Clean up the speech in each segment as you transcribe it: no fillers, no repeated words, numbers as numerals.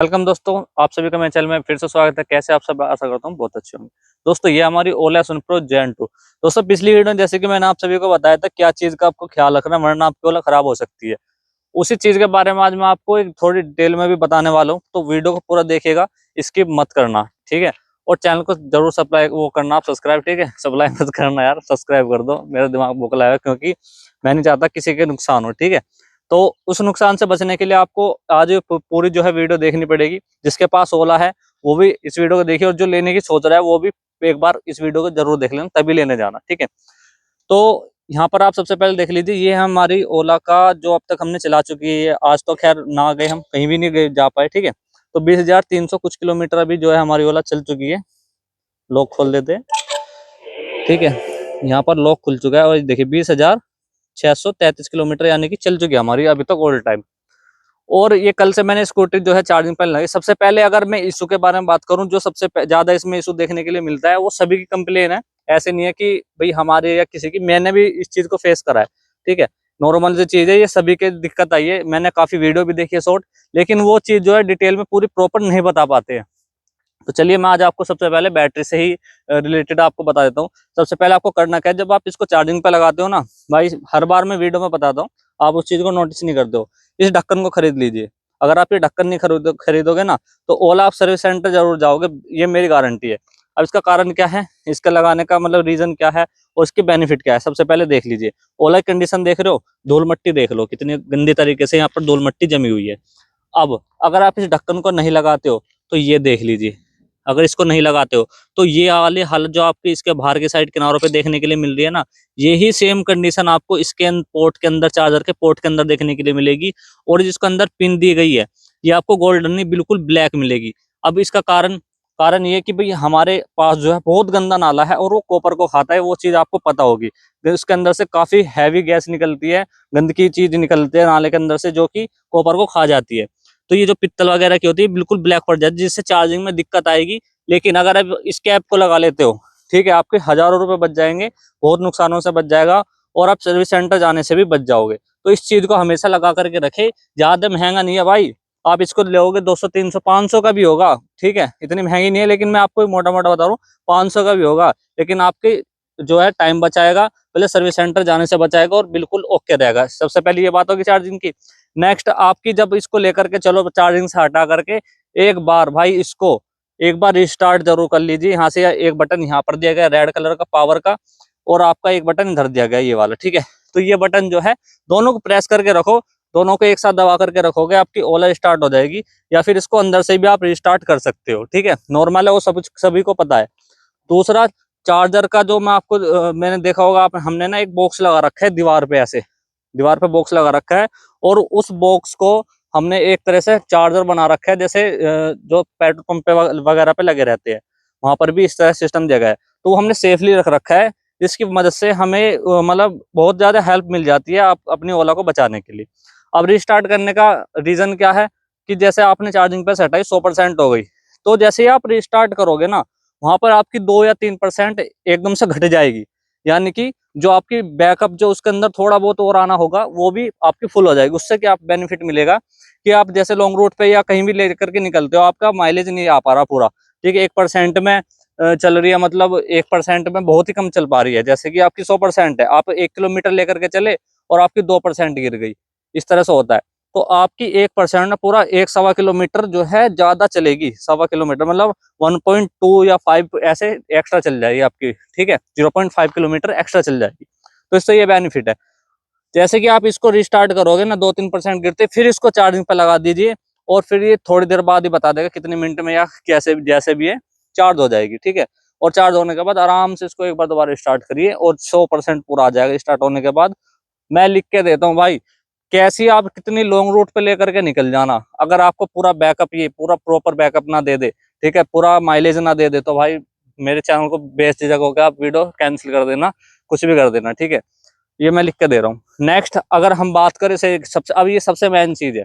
Welcome दोस्तों, आप सभी का मेरे चैनल में फिर से स्वागत है। कैसे आप सब, आशा करता हूँ बहुत अच्छे होंगे। दोस्तों ये हमारी ओला सुनप्रो जेन 2। दोस्तों पिछली वीडियो में जैसे कि मैंने आप सभी को बताया था क्या चीज का आपको ख्याल रखना है, वरना आपकी ओला खराब हो सकती है। उसी चीज के बारे में आज मैं आपको एक थोड़ी डिटेल में भी बताने वाला हूँ, तो वीडियो को पूरा देखिएगा, स्किप मत करना, ठीक है। और चैनल को जरूर सब्सक्राइब वो करना, आप सब्सक्राइब, ठीक है। सब्सक्राइब मत करना यार, सब्सक्राइब कर दो, मेरा दिमाग बोखला है, क्योंकि मैं नहीं चाहता किसी के नुकसान हो, ठीक है। तो उस नुकसान से बचने के लिए आपको आज पूरी जो है वीडियो देखनी पड़ेगी। जिसके पास ओला है वो भी इस वीडियो को देखिए, और जो लेने की सोच रहा है वो भी एक बार इस वीडियो को जरूर देख लेना, तभी लेने जाना, ठीक है। तो यहाँ पर आप सबसे पहले देख लीजिए, ये है हमारी ओला का जो अब तक हमने चला चुकी है। आज तो खैर ना गए, हम कहीं भी नहीं गए जा पाए, ठीक है। तो 20,300 कुछ किलोमीटर अभी जो है हमारी ओला चल चुकी है। लॉक खोल देते हैं, ठीक है। यहाँ पर लॉक खुल चुका है और देखिए 20,633 किलोमीटर यानी कि चल चुकी है हमारी अभी तक ऑल टाइम। और ये कल से मैंने स्कूटी जो है चार्जिंग पे लगाई। सबसे पहले अगर मैं इशू के बारे में बात करूं, जो सबसे ज्यादा इसमें इशू देखने के लिए मिलता है वो सभी की कंप्लेन है। ऐसे नहीं है कि भाई हमारे या किसी की, मैंने भी इस चीज को फेस करा है, ठीक है। नॉर्मल जो चीज है, ये सभी के दिक्कत आई है। मैंने काफी वीडियो भी देखी है शॉर्ट, लेकिन वो चीज जो है डिटेल में पूरी प्रॉपर नहीं बता पाते हैं। तो चलिए मैं आज आपको सबसे पहले बैटरी से ही रिलेटेड आपको बता देता हूँ। सबसे पहले आपको करना क्या है, जब आप इसको चार्जिंग पे लगाते हो ना भाई, हर बार मैं वीडियो में बताता हूँ, आप उस चीज को नोटिस नहीं करते हो। इस ढक्कन को खरीद लीजिए। अगर आप ये ढक्कन नहीं खरीदोगे ना, तो ओला आप सर्विस सेंटर जरूर जाओगे, ये मेरी गारंटी है। अब इसका कारण क्या है, इसका लगाने का मतलब रीजन क्या है, और इसके बेनिफिट क्या है, सबसे पहले देख लीजिए। ओला की कंडीशन देख रहे हो, धूल मट्टी देख लो कितनी गंदी तरीके से यहाँ पर धूल मट्टी जमी हुई है। अब अगर आप इस ढक्कन को नहीं लगाते हो तो ये देख लीजिए। अगर इसको नहीं लगाते हो तो ये वाली हालत जो आपकी इसके बाहर के साइड किनारों पे देखने के लिए मिल रही है ना, यही सेम कंडीशन आपको इसके पोर्ट के अंदर, चार्जर के पोर्ट के अंदर देखने के लिए मिलेगी। और जिसके अंदर पिन दी गई है, ये आपको गोल्डन नहीं, बिल्कुल ब्लैक मिलेगी। अब इसका कारण कारण ये कि भाई हमारे पास जो है बहुत गंदा नाला है और वो कॉपर को खाता है, वो चीज आपको पता होगी। उसके अंदर से काफी हैवी गैस निकलती है, गंदगी चीज निकलती है नाले के अंदर से, जो कि कॉपर को खा जाती है। तो ये जो पित्तल वगैरह की होती है बिल्कुल ब्लैक पड़ जाती है, जिससे चार्जिंग में दिक्कत आएगी। लेकिन अगर आप इस कैप को लगा लेते हो, ठीक है, आपके हजारों रुपए बच जाएंगे, बहुत नुकसानों से बच जाएगा, और आप सर्विस सेंटर जाने से भी बच जाओगे। तो इस चीज को हमेशा लगा करके रखे। ज्यादा महंगा नहीं है भाई, आप इसको लोगे 200 300 500 का भी होगा, ठीक है, इतनी महंगी नहीं है। लेकिन मैं आपको मोटा मोटा बता रहा हूँ, 500 का भी होगा, लेकिन आपके जो है टाइम बचाएगा, पहले सर्विस सेंटर जाने से बचाएगा, और बिल्कुल ओके रहेगा। सबसे पहले ये बात होगी चार्जिंग की। नेक्स्ट आपकी, जब इसको लेकर के चलो चार्जिंग से हटा करके, एक बार भाई इसको एक बार रिस्टार्ट जरूर कर लीजिए। यहाँ से एक बटन यहाँ पर दिया गया रेड कलर का पावर का, और आपका एक बटन इधर दिया गया ये वाला, ठीक है। तो ये बटन जो है दोनों को प्रेस करके रखो, दोनों को एक साथ दबा करके रखोगे, आपकी ओला स्टार्ट हो जाएगी। या फिर इसको अंदर से भी आप रिस्टार्ट कर सकते हो, ठीक है, नॉर्मल है वो, सभी को पता है। दूसरा, चार्जर का जो मैं आपको मैंने देखा होगा, आप हमने ना एक बॉक्स लगा रखा है दीवार पे, ऐसे दीवार पे बॉक्स लगा रखा है, और उस बॉक्स को हमने एक तरह से चार्जर बना रखा है, जैसे जो पेट्रोल पंप पे वगैरह पे लगे रहते हैं, वहां पर भी इस तरह सिस्टम दिया गया है। तो वो हमने सेफली रख रखा है, जिसकी मदद से हमें मतलब बहुत ज्यादा हेल्प मिल जाती है आप अपनी ओला को बचाने के लिए। अब रिस्टार्ट करने का रीजन क्या है, कि जैसे आपने चार्जिंग पे सेट आई 100% हो गई, तो जैसे ही आप रिस्टार्ट करोगे ना, वहां पर आपकी 2 या 3% एकदम से घट जाएगी। यानी कि जो आपकी बैकअप जो उसके अंदर थोड़ा बहुत और आना होगा, वो भी आपकी फुल हो जाएगी। उससे क्या बेनिफिट मिलेगा, कि आप जैसे लॉन्ग रूट पे या कहीं भी लेकर के निकलते हो, आपका माइलेज नहीं आ पा रहा पूरा, ठीक है, 1% में चल रही है, मतलब 1% में बहुत ही कम चल पा रही है। जैसे कि आपकी 100% है, आप 1 किलोमीटर लेकर के चले और आपकी 2% गिर गई, इस तरह से होता है। तो आपकी 1% ना पूरा 1 सवा किलोमीटर जो है ज्यादा चलेगी। 1 किलोमीटर मतलब 1.2 या 5 ऐसे एक्स्ट्रा चल जाएगी आपकी, ठीक है, 0.5 किलोमीटर एक्स्ट्रा चल जाएगी। तो इससे ये बेनिफिट है। जैसे कि आप इसको रिस्टार्ट करोगे ना, 2-3% गिरते, फिर इसको चार्जिंग पे लगा दीजिए, और फिर ये थोड़ी देर बाद ही बता देगा कितने मिनट में या कैसे जैसे भी है चार्ज हो जाएगी, ठीक है। और चार्ज होने के बाद आराम से इसको एक बार दोबारा स्टार्ट करिए, और 100% पूरा आ जाएगा स्टार्ट होने के बाद। मैं लिख के देता हूँ भाई, कैसी आप कितनी लॉन्ग रूट पे लेकर के निकल जाना, अगर आपको पूरा बैकअप, ये पूरा प्रॉपर बैकअप ना दे दे, ठीक है, पूरा माइलेज ना दे दे, तो भाई मेरे चैनल को बेझिझक होकर आप वीडियो कैंसिल कर देना, कुछ भी कर देना, ठीक है। ये मैं लिख के दे रहा हूँ। नेक्स्ट अगर हम बात करें से सबसे, अब ये सबसे मेन चीज है,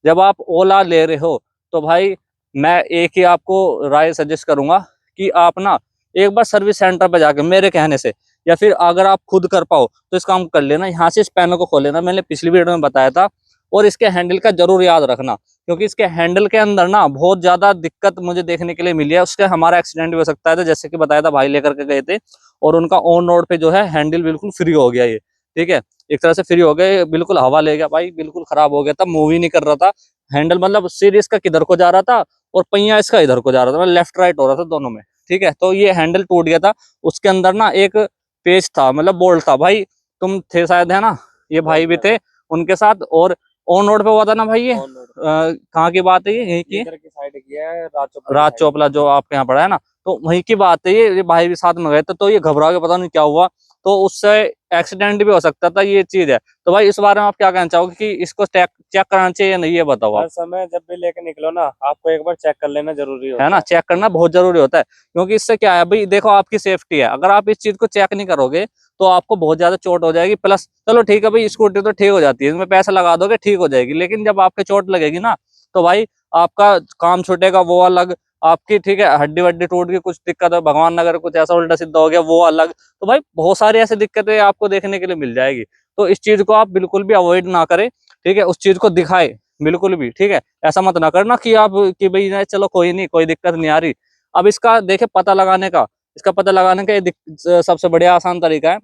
जब आप ओला ले रहे हो, तो भाई मैं एक ही आपको राय सजेस्ट करूंगा, कि आप ना एक बार सर्विस सेंटर पे जाके, मेरे कहने से, या फिर अगर आप खुद कर पाओ तो इस काम कर लेना, यहाँ से इस पैनल को खोल लेना। मैंने पिछली वीडियो में बताया था, और इसके हैंडल का जरूर याद रखना, क्योंकि इसके हैंडल के अंदर ना बहुत ज्यादा दिक्कत मुझे देखने के लिए मिली है। उसके हमारा एक्सीडेंट भी हो सकता है, तो जैसे कि बताया था भाई लेकर के गए थे और उनका ऑन रोड पे जो है हैंडल बिल्कुल फ्री हो गया ये, ठीक है, एक तरह से फ्री हो गए, बिल्कुल हवा ले गया भाई, बिल्कुल खराब हो गया था, मूव ही नहीं कर रहा था हैंडल, मतलब सिर इसका किधर को जा रहा था और पहिया इसका इधर को जा रहा था, मतलब लेफ्ट राइट हो रहा था दोनों में, ठीक है। तो ये हैंडल टूट गया था, उसके अंदर ना एक पेच था, मतलब बोल्ट था। भाई तुम थे शायद, है ना, ये भाई भी थे उनके साथ, और ऑन रोड पे हुआ था ना भाई ये, कहाँ की बात है ये, यहीं की साइड की है, राज चोपला जो आपके यहाँ पड़ा है ना, तो वहीं की बात है ये भाई भी साथ में गए थे, तो ये घबरा के पता नहीं क्या हुआ, तो उससे एक्सीडेंट भी हो सकता था, ये चीज है। तो भाई इस बारे में आप क्या कहना चाहोगे कि इसको चेक कराना चाहिए या नहीं, ये बताओ आप। हर समय जब भी लेके निकलो ना, आपको एक बार चेक कर लेना जरूरी होता है ना, चेक करना बहुत जरूरी होता है, क्योंकि इससे क्या है भाई, देखो आपकी सेफ्टी है, अगर आप इस चीज को चेक नहीं करोगे तो आपको बहुत ज्यादा चोट हो जाएगी। प्लस चलो ठीक है भाई, स्कूटी तो ठीक हो जाती है, इसमें पैसा लगा दोगे ठीक हो जाएगी, लेकिन जब आपके चोट लगेगी ना, तो भाई आपका काम छूटेगा वो अलग, आपकी ठीक है हड्डी वड्डी टूट गई, कुछ दिक्कत है, भगवान न करे कुछ ऐसा उल्टा सीधा हो गया वो अलग, तो भाई बहुत सारी ऐसी दिक्कतें आपको देखने के लिए मिल जाएगी। तो इस चीज को आप बिल्कुल भी अवॉइड ना करें, ठीक है, उस चीज को दिखाए बिल्कुल भी, ठीक है। ऐसा मत ना करना कि आप कि भाई नहीं, चलो कोई नहीं, कोई दिक्कत नहीं आ रही। अब इसका देखे पता लगाने का, इसका पता लगाने का ये सबसे बढ़िया आसान तरीका है,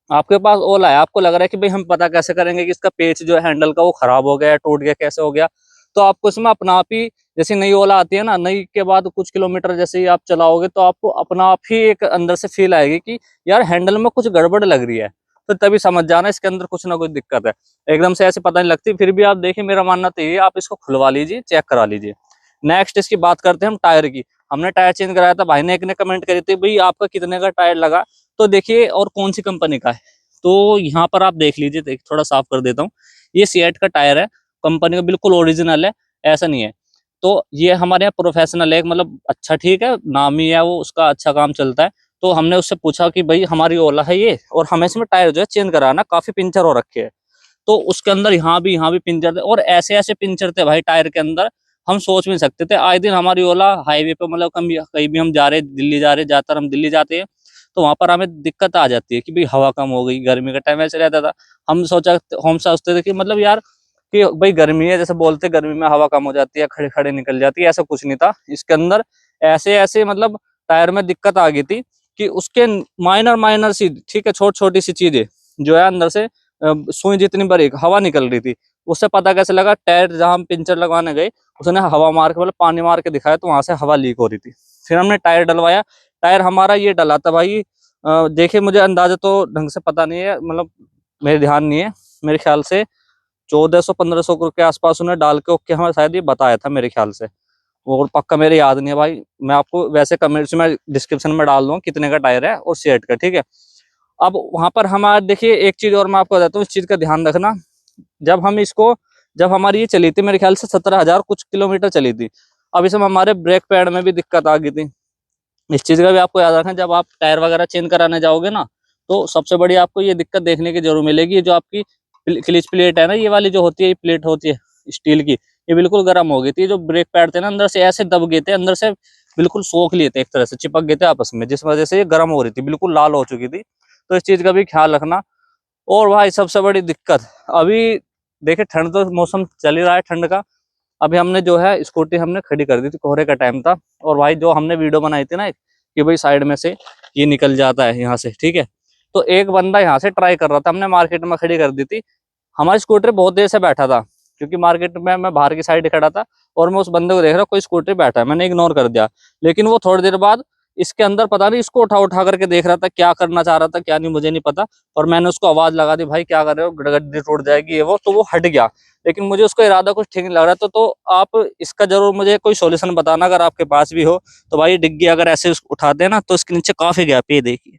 आपके पास ओला है, आपको लग रहा है कि भाई हम पता कैसे करेंगे कि इसका पेच जो है हैंडल का वो खराब हो गया, टूट गया, कैसे हो गया, तो आपको इसमें अपना आप ही, जैसे नई ओला आती है ना, नई के बाद कुछ किलोमीटर जैसे ही आप चलाओगे तो आपको अपना आप ही एक अंदर से फील आएगी कि यार हैंडल में कुछ गड़बड़ लग रही है, तो तभी समझ जाना इसके अंदर कुछ ना कुछ दिक्कत है। एकदम से ऐसे पता नहीं लगती, फिर भी आप देखिए, मेरा मानना तो ये, आप इसको खुलवा लीजिए, चेक करा लीजिए। नेक्स्ट इसकी बात करते हैं हम टायर की। हमने टायर चेंज कराया था, भाई ने एक ने कमेंट करी थी भाई आपका कितने का टायर लगा, तो देखिए और कौन सी कंपनी का है, तो यहाँ पर आप देख लीजिए, थोड़ा साफ कर देता हूँ, ये सीएट का टायर है, कंपनी का बिल्कुल ओरिजिनल है, ऐसा नहीं है। तो ये हमारे यहाँ प्रोफेशनल है, मतलब अच्छा ठीक है, नामी है वो, उसका अच्छा काम चलता है। तो हमने उससे पूछा कि भाई हमारी ओला है ये, और हमें इसमें टायर जो है चेंज कराना, काफी पिंचर हो रखे हैं। तो उसके अंदर यहाँ भी पिंचर थे, और ऐसे ऐसे पिंचर थे भाई टायर के अंदर, हम सोच भी नहीं सकते थे। आए दिन हमारी ओला हाईवे पे, मतलब कहीं भी हम जा रहे, दिल्ली जा रहे, ज्यादातर हम दिल्ली जाते हैं, तो वहां पर हमें दिक्कत आ जाती है कि भाई हवा कम हो गई, गर्मी का टाइम ऐसे रहता था, हम सोचते थे कि मतलब यार कि भाई गर्मी है, जैसे बोलते गर्मी में हवा कम हो जाती है, खड़े खड़े निकल जाती है, ऐसा कुछ नहीं था इसके अंदर। ऐसे ऐसे मतलब टायर में दिक्कत आ गई थी कि उसके माइनर माइनर सी, ठीक है, छोटी छोटी सी चीजें जो है अंदर से सुई जितनी बारीक हवा निकल रही थी, उससे पता कैसे लगा, टायर जहां हम पंचर लगवाने गए, उसने हवा मार के, मतलब पानी मार के दिखाया, तो वहां से हवा लीक हो रही थी। फिर हमने टायर डलवाया, टायर हमारा ये डला था भाई, देखिए मुझे अंदाजा तो ढंग से पता नहीं है, मतलब मेरे ध्यान नहीं है, मेरे ख्याल से 1400-1500 के आसपास उन्हें डाल के ओके हमें शायद ये बताया था मेरे ख्याल से, और पक्का मेरे याद नहीं है भाई, मैं आपको वैसे कमेंट्स में डिस्क्रिप्शन में डाल दूंगा कितने का टायर है और सीएट का, ठीक है। अब वहां पर हमारा देखिए एक चीज और मैं आपको बताता हूँ, इस चीज का ध्यान रखना, जब हम इसको, जब हमारी ये चली थी मेरे ख्याल से 17,000 कुछ किलोमीटर चली थी, अब इसमें हमारे ब्रेक पैड में भी दिक्कत आ गई थी। इस चीज का भी आपको याद रखना, जब आप टायर वगैरह चेंज कराने जाओगे ना, तो सबसे बड़ी आपको ये दिक्कत देखने की जरूर मिलेगी, जो आपकी क्लिच प्लेट है ना, ये वाली जो होती है, ये प्लेट होती है स्टील की, ये बिल्कुल गर्म हो गई थी, जो ब्रेक पैड थे ना अंदर से ऐसे दब गए थे, अंदर से बिल्कुल सोख लिए थे, एक तरह से चिपक गए थे आपस में, जिस वजह से ये गर्म हो रही थी, बिल्कुल लाल हो चुकी थी। तो इस चीज का भी ख्याल रखना। और भाई सबसे बड़ी दिक्कत, अभी देखिए ठंड तो मौसम चल ही रहा है ठंड का, अभी हमने जो है स्कूटी हमने खड़ी कर दी थी, कोहरे का टाइम था, और भाई जो हमने वीडियो बनाई थी ना कि भाई साइड में से ये निकल जाता है यहाँ से, ठीक है, तो एक बंदा यहाँ से ट्राई कर रहा था, हमने मार्केट में खड़ी कर दी थी, हमारी स्कूटर बहुत देर से बैठा था, क्योंकि मार्केट में मैं बाहर की साइड खड़ा था, और मैं उस बंदे को देख रहा कोई स्कूटर बैठा है, मैंने इग्नोर कर दिया। लेकिन वो थोड़ी देर बाद इसके अंदर पता नहीं इसको उठा उठा करके देख रहा था, क्या करना चाह रहा था क्या नहीं मुझे नहीं पता, और मैंने उसको आवाज लगा दी, भाई क्या कर रहे हो, गड्डी टूट जाएगी ये वो, तो वो हट गया। लेकिन मुझे उसका इरादा कुछ ठीक नहीं लग रहा था, तो आप इसका जरूर मुझे कोई सॉल्यूशन बताना अगर आपके पास भी हो। तो भाई डिग्गी अगर ऐसे उठाते हैं ना, तो इसके नीचे काफी गैप, ये देखिए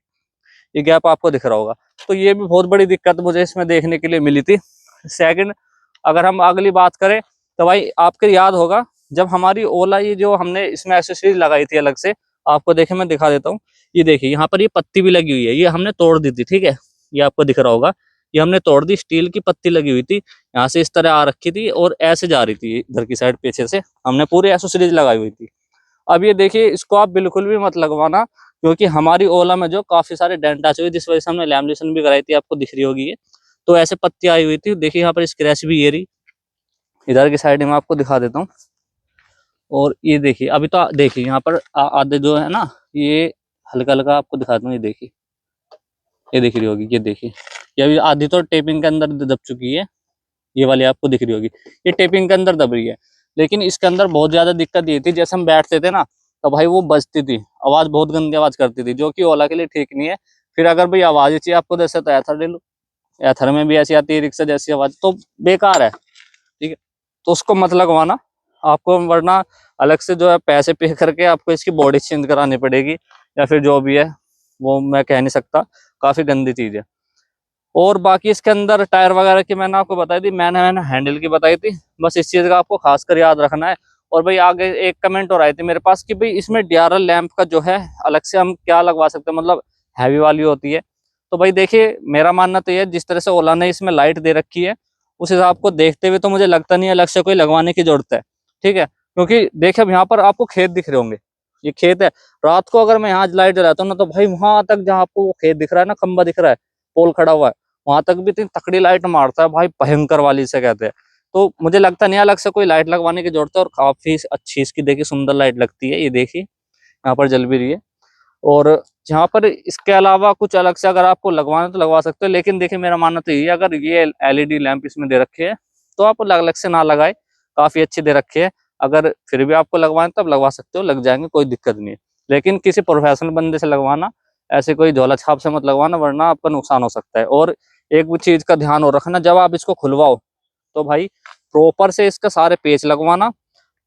ये गैप आपको दिख रहा होगा, तो ये भी बहुत बड़ी दिक्कत मुझे इसमें देखने के लिए मिली थी। सेकंड, अगर हम अगली बात करें, तो भाई आपको याद होगा जब हमारी ओला, ये जो हमने इसमें एक्सेसरीज लगाई थी अलग से, आपको देखे मैं दिखा देता हूँ, ये देखिए यहाँ पर ये पत्ती भी लगी हुई है, ये हमने तोड़ दी थी, ठीक है, ये आपको दिख रहा होगा, ये हमने तोड़ दी, स्टील की पत्ती लगी हुई थी, यहाँ से इस तरह आ रखी थी और ऐसे जा रही थी इधर की साइड पीछे से, हमने पूरी एक्सेसरीज लगाई हुई थी। अब ये देखिए इसको आप बिल्कुल भी मत लगवाना, क्योंकि हमारी ओला में जो काफी सारे डेंट आ चुके, जिस वजह से हमने लैमिनेशन भी कराई थी, आपको दिख रही होगी ये, तो ऐसे पत्ती आई हुई थी, देखिए यहाँ पर स्क्रैच भी ये रही, इधर की साइड में आपको दिखा देता हूँ। और ये देखिए, अभी तो देखिए यहाँ पर आधे जो है ना, ये हल्का हल्का आपको दिखाता हूँ। ये देखिए, ये दिख रही होगी, ये देखिए, ये अभी आधी तो टेपिंग के अंदर दब चुकी है। ये वाली आपको दिख रही होगी, ये टेपिंग के अंदर दब रही है। लेकिन इसके अंदर बहुत ज्यादा दिक्कत ये थी, जैसे हम बैठते थे ना तो भाई वो बजती थी, आवाज बहुत गंदी आवाज करती थी, जो कि ओला के लिए ठीक नहीं है। फिर अगर भाई आवाज ही चाहिए आपको, जैसे तो एथर ले लो, एथर में भी ऐसी आती है रिक्शा जैसी आवाज, तो बेकार है। ठीक है, तो उसको मत लगवाना आपको, वरना अलग से जो है पैसे पे करके आपको इसकी बॉडी चेंज करानी पड़ेगी, या फिर जो भी है वो मैं कह नहीं सकता, काफी गंदी चीज है। और बाकी इसके अंदर टायर वगैरह की मैंने आपको बताई थी, मैंने हैंडल की बताई थी, बस इस चीज का आपको खासकर याद रखना है। और भाई आगे एक कमेंट और आई थी मेरे पास कि भाई इसमें डीआरएल लैंप का जो है अलग से हम क्या लगवा सकते हैं, मतलब हैवी वाली होती है। तो भाई देखिए, मेरा मानना तो ये है, जिस तरह से ओला ने इसमें लाइट दे रखी है उस हिसाब को देखते हुए तो मुझे लगता नहीं है अलग से कोई लगवाने की जरूरत है। ठीक है, क्योंकि देखिए अब यहाँ पर आपको खेत दिख रहे होंगे, ये खेत है। रात को अगर मैं यहाँ लाइट जलाता हूँ ना, तो भाई वहां तक जहाँ आपको वो खेत दिख रहा है ना, खंबा दिख रहा है, पोल खड़ा हुआ है, वहां तक भी इतनी तकड़ी लाइट मारता है भाई, भयंकर वाली से कहते हैं। तो मुझे लगता नहीं अलग से कोई लाइट लगवाने की जरूरत है, और काफी अच्छी इसकी देखिए सुंदर लाइट लगती है। ये देखिए यहाँ पर जल भी रही है। और यहाँ पर इसके अलावा कुछ अलग से अगर आपको लगवाना तो लगवा सकते हो, लेकिन देखिए मेरा मानना तो ये है, अगर ये एलईडी लैंप इसमें दे रखे हैं तो आप अलग अलग से ना लगाए, काफी अच्छी दे रखे हैं। अगर फिर भी आपको लगवाना तब लगवा सकते हो, लग जाएंगे, कोई दिक्कत नहीं है। लेकिन किसी प्रोफेशनल बंदे से लगवाना, ऐसे कोई झोला छाप से मत लगवाना, वरना आपका नुकसान हो सकता है। और एक भी चीज का ध्यान और रखना, जब आप इसको खुलवाओ तो भाई प्रॉपर से इसका सारे पेच लगवाना,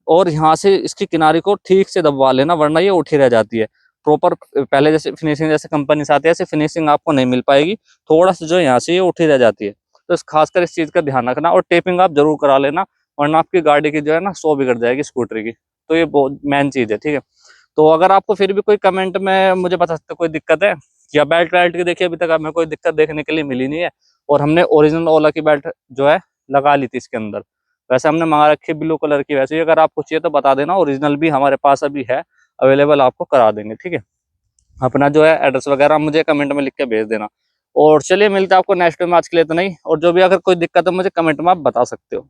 और यहाँ से इसकी किनारी को ठीक से दबवा लेना, वरना ये उठी रह जाती है। प्रॉपर पहले जैसे फिनिशिंग जैसे कंपनी से आती है, ऐसे फिनिशिंग आपको नहीं मिल पाएगी, थोड़ा सा जो यहाँ से ये उठी रह जाती है। तो खासकर इस चीज का ध्यान रखना, और टेपिंग आप जरूर करा लेना, वरना आपकी गाड़ी की जो है ना सो बिगड़ जाएगी, स्कूटर की। तो ये बहुत मेन चीज है। ठीक है, तो अगर आपको फिर भी कोई कमेंट में मुझे बता सकते हो कोई दिक्कत है, या बेल्ट वेल्ट की देखिए अभी तक हमें कोई दिक्कत देखने के लिए मिली नहीं है। और हमने ओरिजिनल ओला की बेल्ट जो है लगा ली थी इसके अंदर, वैसे हमने मंगा रखी है ब्लू कलर की। वैसे ही अगर आपको चाहिए तो बता देना, ओरिजिनल भी हमारे पास अभी है अवेलेबल, आपको करा देंगे। ठीक है, अपना जो है एड्रेस वगैरह मुझे कमेंट में लिख के भेज देना। और चलिए मिलते हैं आपको नेक्स्ट में, आज के लिए तो नहीं, और जो भी अगर कोई दिक्कत है मुझे कमेंट में आप बता सकते हो।